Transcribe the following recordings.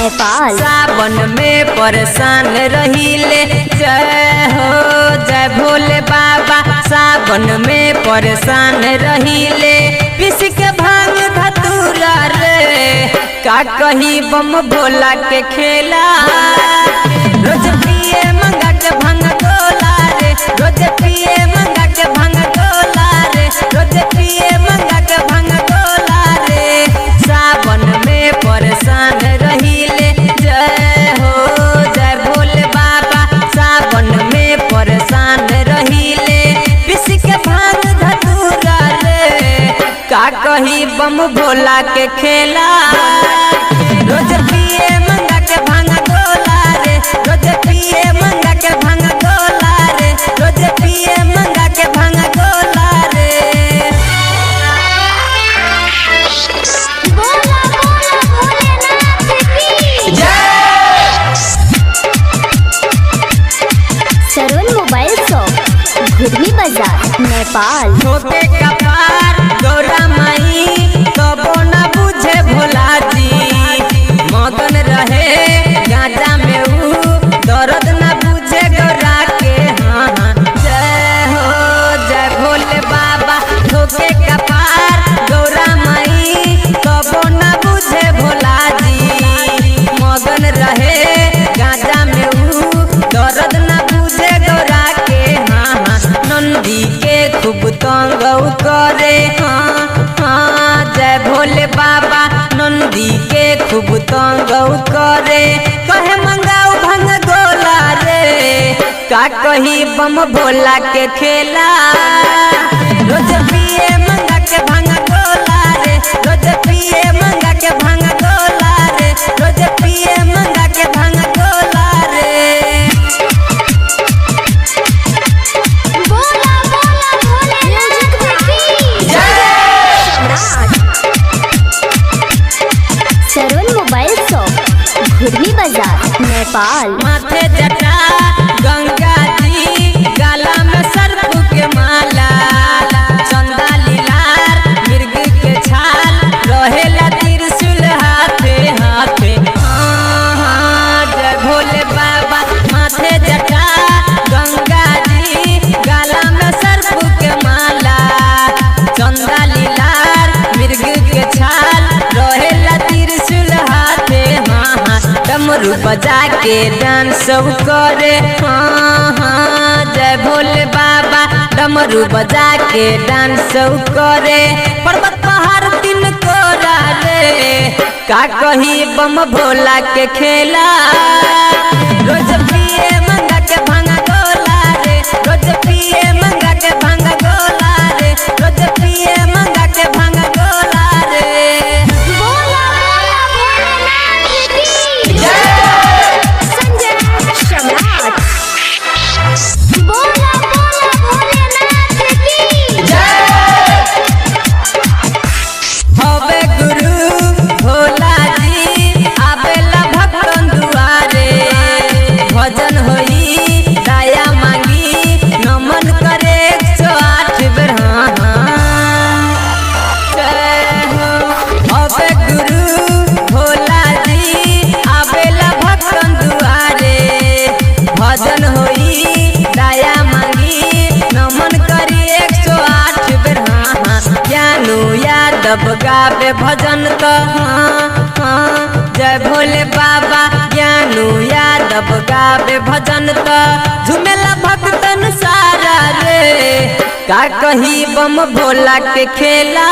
नेपाल। सावन में परेशान रहिले, जय हो जय भोले बाबा। सावन में परेशान रहिले, पिस के भांग धतूरा रे, का कही बम भोला के खेला। रोज पिए मंगा के भांग गोला रे, रोज पिए मंगा के भांग गोला रे, रोज पिए मंगा के भांग गोला रे। सावन में परेशान रहिले, जय हो जय भोले बाबा। सावन में परेशान रहिले, पिस के भांग धतूरा रे, का कही बम भोला के खेला। रोज पिए मंगा के भांग गोला रे, रोज पिए मंगा के भांग गोला रे, रोज पिए मंगा के भांग गोला रे। बोला बोला भोलेनाथ की जय। सरवन मोबाइल शॉप घुर्मी बाजार नेपाल। छोटे कपार गौरा माई, कबो न बुझे भोला जी। मगन रहे गाजा में ऊ, दर्द न बुझे गौरा के। हाँ हाँ जय हो जय भोले बाबा। छोटे कपार गौरा माई, कबो न बुझे भोला जी। मगन रहे गाजा में ऊ, दर्द न बुझे गौरा के। हाँ हाँ नंदी के खूब तंग करे। हाँ हाँ जय भोले बाबा। नंदी के खूब तंग करे, कहे मंगाऊ भंग गोला रे, का कही बम भोला के खेला। रोज पिए मंगा के भांग गोला रे, रोज पिए मंगा के भांग गोला रे, रोज पिए मंगा के भांग गोला रे। बोला बोला भोलेनाथ की सरवन मोबाइल शॉप घुर्मी बाजार नेपाल। माथे जटा गंगा जी, गला में सर्प के माला। चंदा लीलार मृग के छाल, रहेला त्रिशूल हाथे हाथे। हाँ हाँ जय भोले बाबा। माथे जटा गंगा जी, गला में सर्प के माला। चंदा लीलार मृग के छाल, रहेला त्रिशूल हाथे। हाँ हाँ डमरू बजा के डांस करे। हाँ हाँ जय भोले बाबा। डमरू बजा के डांस करे, पर्वत पहाड़ तीन कोरा रे, का कही बम भोला के खेला। रोज पिए मंगा के भांग गोला रे, रोज पिए मंगा के भांग गोला रे, रोज पिए मंगा के भांग गोला रे। बोला बोला भोलेनाथ की संजय सम्राट। बोला बोला भोलेनाथ की हवे गुरु भोला जी, आवेला भक्तन दुआरे। भजन होई दया मांगी, नमन करे 108 बेर। हाँ हाँ जय हो। हवे गुरु भोला जी, आवेला भक्तन दुआरे। भजन होई दया मांगी, नमन करी 108 बेर। हाँ हाँ ज्ञानू यादव गावे भजन तो। हाँ हाँ जय भोले बाबा। ज्ञानू यादव गावे भजन तो, झुमेला भक्तन सारा रे, का कही बम भोला के खेला।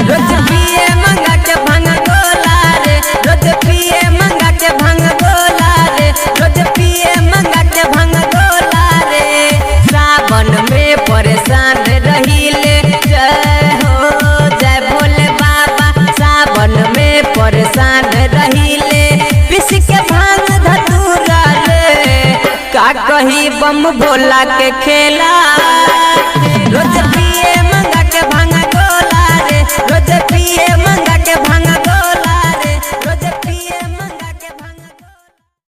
रोज पिए मंगा के भांग गोला रे, रोज पिए मंगा के भांग गोला रे, रोज पिए मंगा के भांग गोला रे। सावन में परेशान रहिले, जय हो जय भोले बाबा। सावन में परेशान रहिले, पिस के भांग धतूरा रे, का कही बम भोला के खेला।